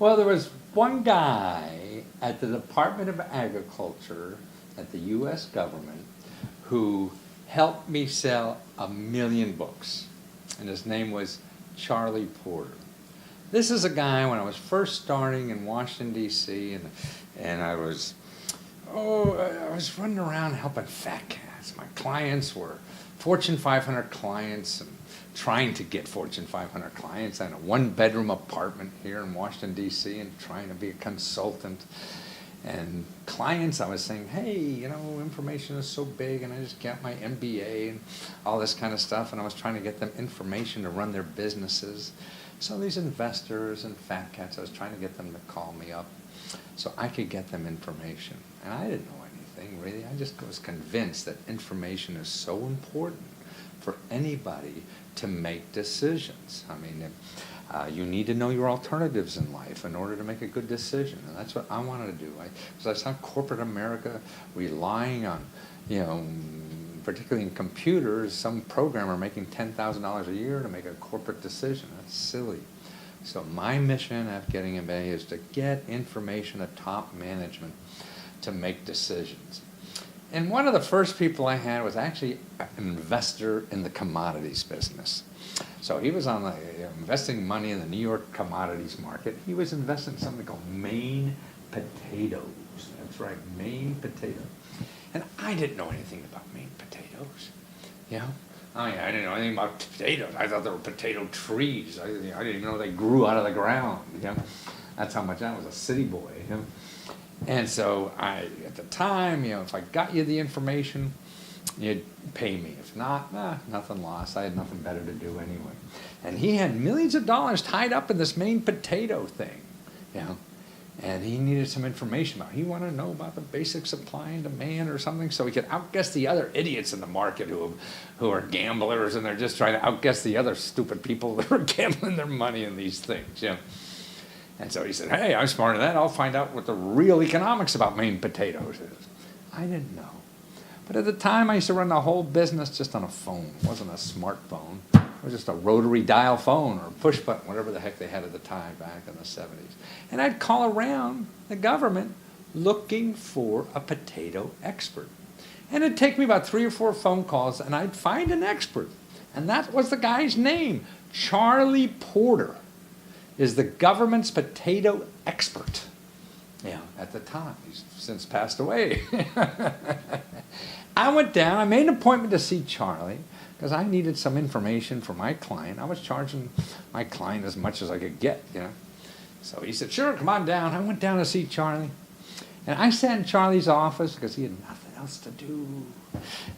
Well, there was one guy at the Department of Agriculture at the U.S. government who helped me sell 1 million books, and his name was Charlie Porter. This is a guy when I was first starting in Washington, D.C., and I was running around helping fat cats. My clients were Fortune 500 clients and trying to get Fortune 500 clients. I had a 1-bedroom apartment here in Washington, D.C., and trying to be a consultant. And clients, I was saying, hey, you know, information is so big, and I just got my MBA and all this kind of stuff, and I was trying to get them information to run their businesses. So these investors and fat cats, I was trying to get them to call me up so I could get them information. And I didn't know anything, really. I just was convinced that information is so important for anybody to make decisions. I mean, you need to know your alternatives in life in order to make a good decision, and that's what I wanted to do. Because I saw corporate America relying on, you know, particularly in computers, some programmer making $10,000 a year to make a corporate decision. That's silly. So my mission at Getting MBA is to get information to top management to make decisions. And one of the first people I had was actually an investor in the commodities business. So he was on investing money in the New York commodities market. He was investing in something called Maine potatoes. That's right, Maine potatoes. And I didn't know anything about Maine potatoes. You know, I didn't know anything about potatoes. I thought they were potato trees. I didn't even know they grew out of the ground. You know, that's how much I was a city boy. You know? And so at the time, you know, if I got you the information, you'd pay me. If not, nothing lost. I had nothing better to do anyway. And he had millions of dollars tied up in this Maine potato thing, you know. And he needed some information about it. He wanted to know about the basic supply and demand or something so he could outguess the other idiots in the market who are gamblers, and they're just trying to outguess the other stupid people that are gambling their money in these things, you know. And so he said, hey, I'm smart than that. I'll find out what the real economics about Maine potatoes is. I didn't know. But at the time, I used to run the whole business just on a phone. It wasn't a smartphone. It was just a rotary dial phone or a push button, whatever the heck they had at the time back in the 70s. And I'd call around the government looking for a potato expert. And it'd take me about 3 or 4 phone calls, and I'd find an expert. And that was the guy's name. Charlie Porter is the government's potato expert. Yeah, at the time. He's since passed away. I went down. I made an appointment to see Charlie because I needed some information for my client. I was charging my client as much as I could get, you know. So he said, sure, come on down. I went down to see Charlie. And I sat in Charlie's office because he had nothing else to do.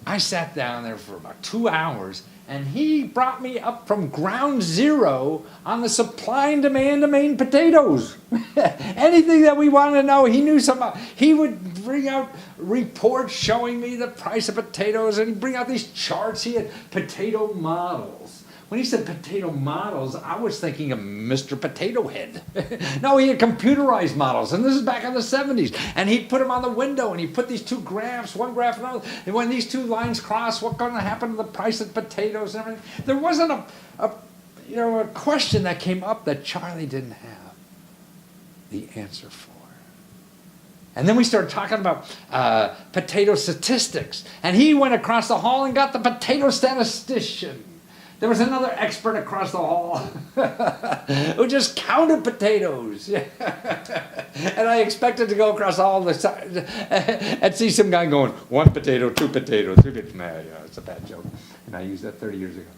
I sat down there for about 2 hours, and he brought me up from ground zero on the supply and demand of Maine potatoes. Anything that we wanted to know, he knew something about. He would bring out reports showing me the price of potatoes, and he'd bring out these charts. He had potato models. When he said potato models, I was thinking of Mr. Potato Head. No, he had computerized models, and this is back in the 70s. And he put them on the window, and he put these 2 graphs, one graph and another. And when these 2 lines cross, what's going to happen to the price of potatoes and everything? There wasn't a question that came up that Charlie didn't have the answer for. And then we started talking about potato statistics. And he went across the hall and got the potato statistician. There was another expert across the hall who just counted potatoes. And I expected to go across all the sides and see some guy going, 1 potato, 2 potatoes, 3 potatoes. Nah, yeah, it's a bad joke. And I used that 30 years ago.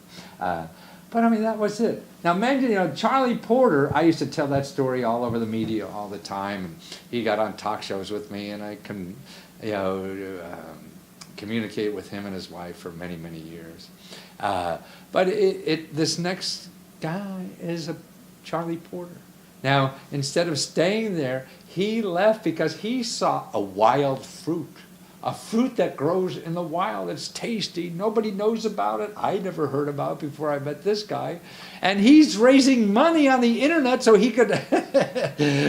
But I mean, that was it. Now imagine, you know, Charlie Porter, I used to tell that story all over the media all the time. And he got on talk shows with me, and I can, you know, communicate with him and his wife for many, many years. But this next guy is a Charlie Porter. Now, instead of staying there, he left because he saw a wild fruit. A fruit that grows in the wild. It's tasty. Nobody knows about it. I never heard about it before I met this guy. And he's raising money on the internet so he could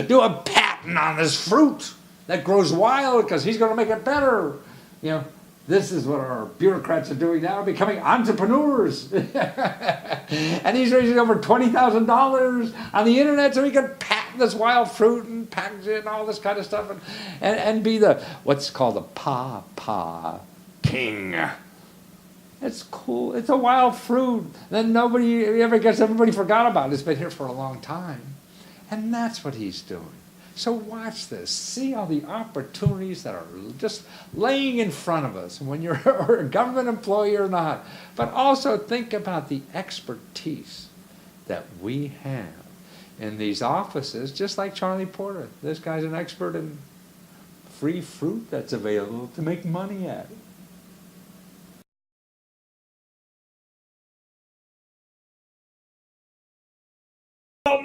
do a patent on this fruit that grows wild because he's going to make it better. You know, this is what our bureaucrats are doing now, becoming entrepreneurs. And he's raising over $20,000 on the internet so he can patent this wild fruit and package it and all this kind of stuff, and be the what's called a pawpaw king. It's cool. It's a wild fruit. Then nobody ever gets. Everybody forgot about it. It's been here for a long time, and that's what he's doing. So watch this. See all the opportunities that are just laying in front of us when you're a government employee or not. But also think about the expertise that we have in these offices, just like Charlie Porter. This guy's an expert in free fruit that's available to make money at.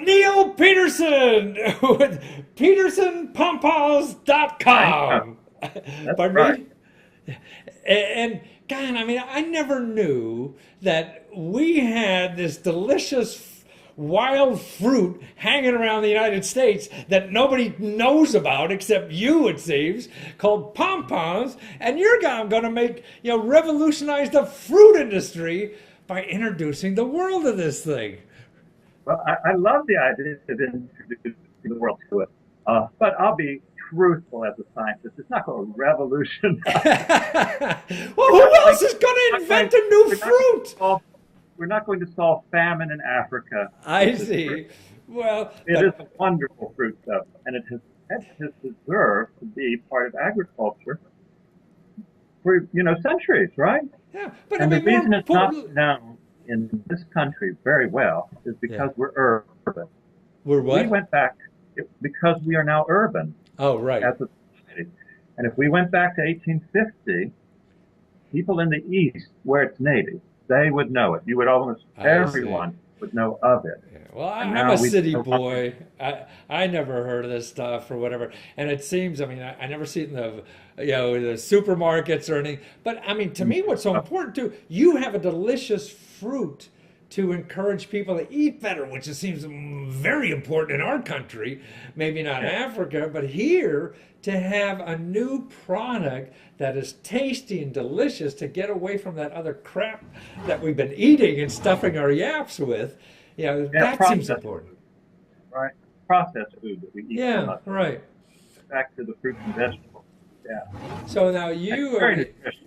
Neil Peterson with PetersonPompoms.com. Pardon Right. me? And God, I mean, I never knew that we had this delicious wild fruit hanging around the United States that nobody knows about except you, it seems, called pom-poms. And you're going to make, revolutionize the fruit industry by introducing the world to this thing. Well, I love the idea of introducing the world to it. But I'll be truthful as a scientist. It's not going to revolutionize. Well, We're not who going, else is going to not going, invent a new we're not going to fruit? solve, we're not going to solve famine in Africa. I This is see. Well, it is a wonderful fruit, though, and it has deserved to be part of agriculture for centuries, right? yeah, but I And the mean, more reason it's not important. known in this country very well is Yeah, because we're urban. we're We what? went back because we are now urban Oh, right. as a society. And if we went back to 1850, people in the East, where it's native, they would know it. You would almost I see. everyone would know of it. Yeah. Well, And I'm now a we city no longer. boy. I never heard of this stuff or whatever. And it seems, I mean, I never see it in the supermarkets or anything. But I mean, to me, what's so important too, you have a delicious fruit to encourage people to eat better, which it seems very important in our country. Maybe not in Yeah, Africa, but here to have a new product that is tasty and delicious to get away from that other crap that we've been eating and stuffing our yaps with. yeah, That seems processed important. food, right? Processed food that we eat so Yeah, much. right. Back to the fruits and vegetables. Yeah, So now and you, I very mean, nutritious.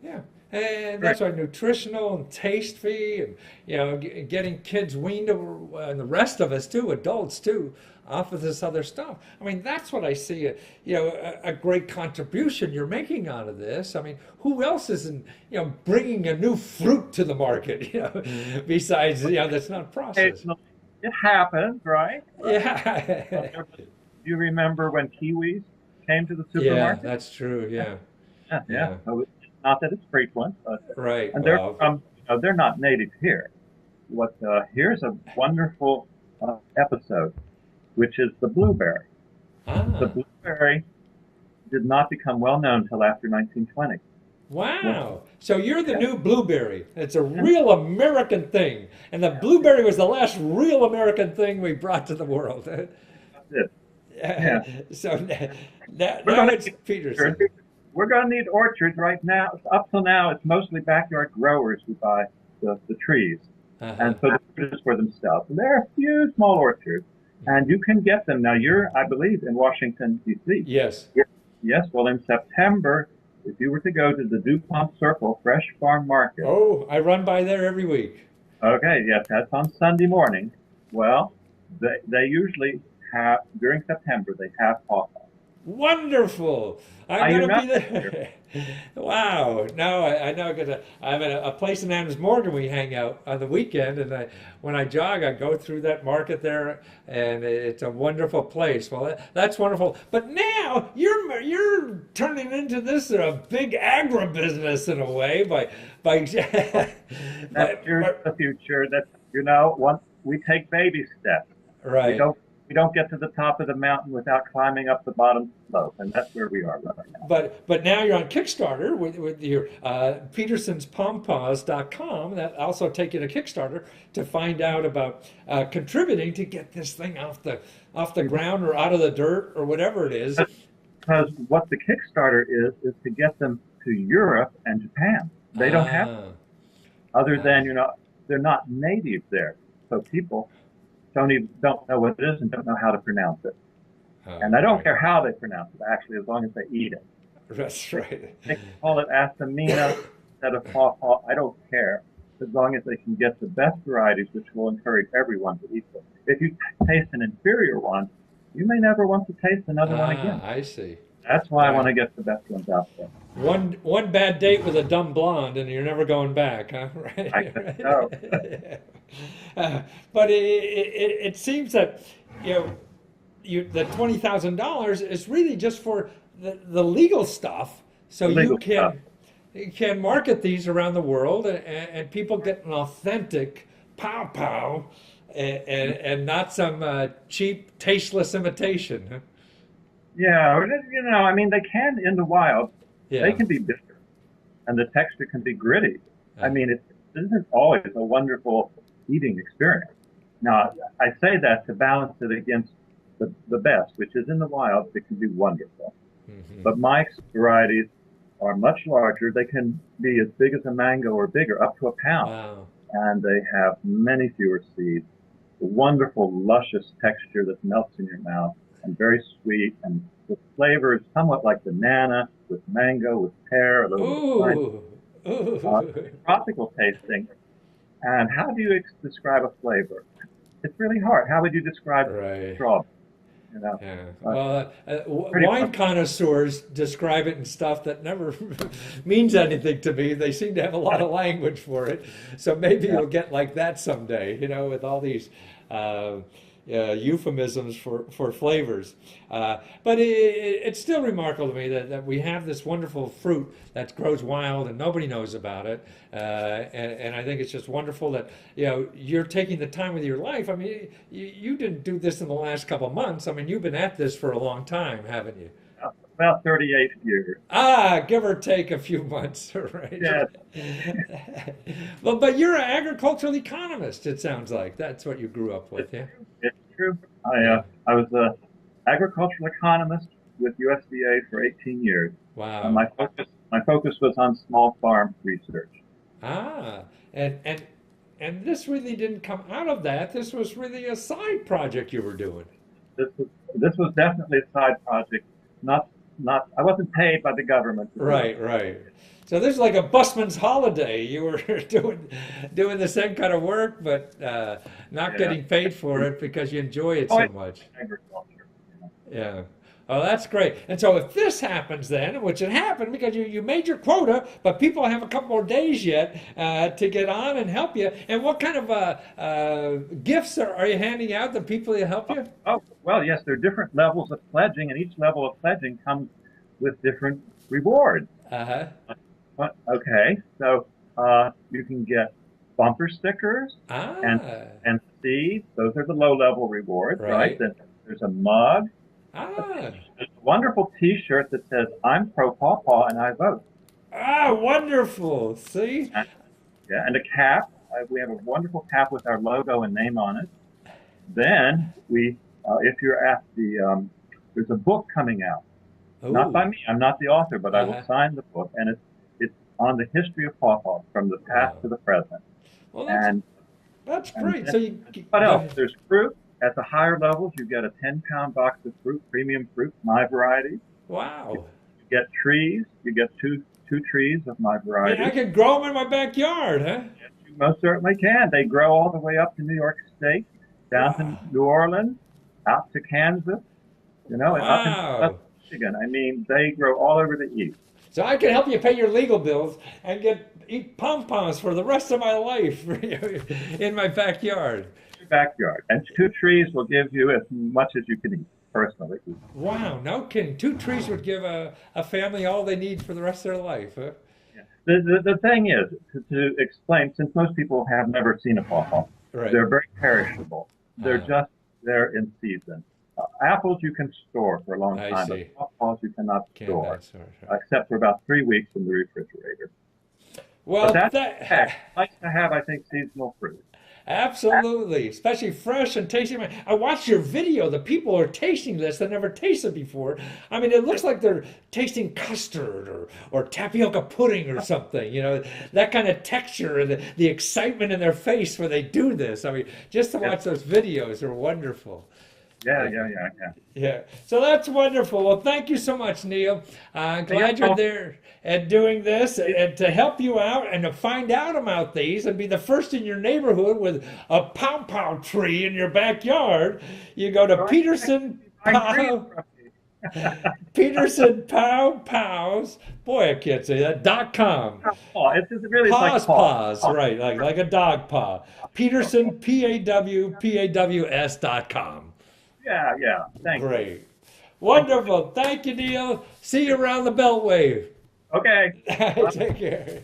yeah, and Very. that's why nutritional and tasty, and getting kids weaned over, and the rest of us too, adults too, off of this other stuff. I mean, that's what I see. A great contribution you're making out of this. I mean, who else isn't bringing a new fruit to the market? Besides that's not processed. Occasionally, it happens, right? Right. Yeah, Do you remember when kiwis came to the yeah, supermarket? that's true. Yeah, Yeah, yeah. yeah, So not that it's frequent, but right. and they're Well, from they're not native here. What here's a wonderful episode, which is the blueberry. The ah. blueberry did not become well known until after 1920. What? Wow. So you're the Yeah, new blueberry. It's a and real American thing. And the blueberry was the last real American thing we brought to the world. that's it. Yeah, So now, we're now going to it's need orchards. Peterson. We're going to need orchards right now. Up till now, it's mostly backyard growers who buy the trees. Uh-huh. And so the fruit is for themselves. And there are a few small orchards, and you can get them. Now, you're, I believe, in Washington, D.C. Yes. Yes, well, in September, if you were to go to the DuPont Circle Fresh Farm Market, Oh, I run by there every week. okay, yes, that's on Sunday morning. Well, they usually have, during September, they have pawpaws. Wonderful. I'm Now, you're gonna not be there. Wow. No, I know. I'm at a place in Adams Morgan. We hang out on the weekend, and when I jog, I go through that market there, and it's a wonderful place. Well, that's wonderful. But now you're turning into this big agribusiness in a way by That's here's by the future. That once we take baby steps, we right. don't we don't get to the top of the mountain without climbing up the bottom slope, and that's where we are right now. But now you're on Kickstarter with your Peterson'sPomPaws.com. That also take you to Kickstarter to find out about contributing to get this thing off the ground or out of the dirt or whatever it is. Because what the Kickstarter is to get them to Europe and Japan. They don't have Ah, other ah, than they're not native there. So people don't know what it is and don't know how to pronounce it. Oh, And I don't right. care how they pronounce it, actually, as long as they eat it. That's right. They can call it Asamina instead of pawpaw. I don't care, as long as they can get the best varieties, which will encourage everyone to eat them. If you taste an inferior one, you may never want to taste another one again. I see. That's why I want Right. to get the best ones out there. One bad date with a dumb blonde, and you're never going back, huh? I Right. guess so. Right. But it seems that you know the $20,000 is really just for the legal stuff, so Legal stuff. you can market these around the world, and people get an authentic pow pow, and not some cheap, tasteless imitation. Huh? Yeah, I mean, they can in the wild. They Yeah. can be bitter, and the texture can be gritty. I Uh, mean, it isn't always a wonderful eating experience. Now, I say that to balance it against the best, which is in the wild. It can be wonderful. mhm. But my varieties are much larger. They can be as big as a mango or bigger, up to a pound, Wow. and they have many fewer seeds. A wonderful, luscious texture that melts in your mouth, and very sweet, and the flavor is somewhat like banana with mango with pear, a little bit of pine. Ooh. Ooh. Tropical tasting. And how do you describe a flavor? It's really hard. How would you describe Right. strawberry? You know, Yeah. uh, Well, pretty wine much. connoisseurs describe it in stuff that never means anything to me. They seem to have a lot of language for it. So maybe Yeah. you'll get like that someday, with all these uh, euphemisms for flavors. But it's still remarkable to me that we have this wonderful fruit that grows wild and nobody knows about it. And I think it's just wonderful that you're taking the time with your life. I mean, you didn't do this in the last couple of months. I mean, you've been at this for a long time, haven't you? About 38 years. Give or take a few months, right? Yeah, Well, but you're an agricultural economist, it sounds like. That's what you grew up with, yeah? it's true. Yeah. I was an agricultural economist with USDA for 18 years. Wow. My focus was on small farm research. Ah, and this really didn't come out of that. This was really a side project you were doing. This was definitely a side project. Not I wasn't paid by the government to do it. Right, right. So this is like a busman's holiday. You were doing the same kind of work, but not Yeah. getting paid for it because you enjoy it Oh, so it's much. agriculture. Yeah. Oh, that's great. And so if this happens then, which it happened because you made your quota, but people have a couple more days yet to get on and help you. And what kind of gifts are you handing out to people to help you? Oh, well, yes, there are different levels of pledging, and each level of pledging comes with different rewards. Uh-huh. Okay, so you can get bumper stickers and Ah, and seeds. Those are the low level rewards, right? right. Then there's a mug. Ah, There's a wonderful T-shirt that says "I'm pro pawpaw and I vote." wonderful. See? And, yeah, and a cap. We have a wonderful cap with our logo and name on it. Then if you're at there's a book coming out. Not by Oh, me. I'm not the author, but I will uh-huh. sign the book, and it's on the history of pawpaw from the past Wow. to the present. Well, And that's and great. then, So you what go else? ahead. There's fruit. At the higher levels, you get a 10-pound box of fruit, premium fruit, my variety. Wow. You get trees. You get two trees of my Man, I variety. could grow them in my backyard, huh? Yes, you most certainly can. They grow all the way up to New York State, down to Wow. New Orleans, out to Kansas, and up into Wow. Michigan. I mean, they grow all over the East. So I can help you pay your legal bills and eat pom-poms for the rest of my life in my backyard. Your backyard. And two trees will give you as much as you can eat, personally. Wow, no kidding. 2 trees would give a family all they need for the rest of their life, huh? Yeah. The thing is, to explain, since most people have never seen a pawpaw, Right. they're very perishable. They're Uh, just there in season. Apples you can store for a long I time, see. but pawpaws you cannot Can't store, that sort. except for about 3 weeks in the refrigerator. But Well, that's that okay. Nice to have, I think, seasonal fruit. Absolutely, especially fresh and tasty. I watched your video. The people are tasting this that never tasted before. I mean, it looks like they're tasting custard or tapioca pudding or something. You know, that kind of texture and the excitement in their face when they do this. I mean, just to watch those videos are wonderful. Yeah. Yeah, so that's wonderful. Well, thank you so much, Neil. Glad you're there and doing this, and to help you out and to find out about these and be the first in your neighborhood with a pow tree in your backyard. You go to Peterson Pow. Peterson Pows. Boy, I can't say that. .com. Oh, it's just really Paws, like paws, right, like a dog paw. Peterson, PAWPAWS.com. Yeah. Thanks. Great. Wonderful. Thank you, Neil. See you around the Beltway. Okay. Take care.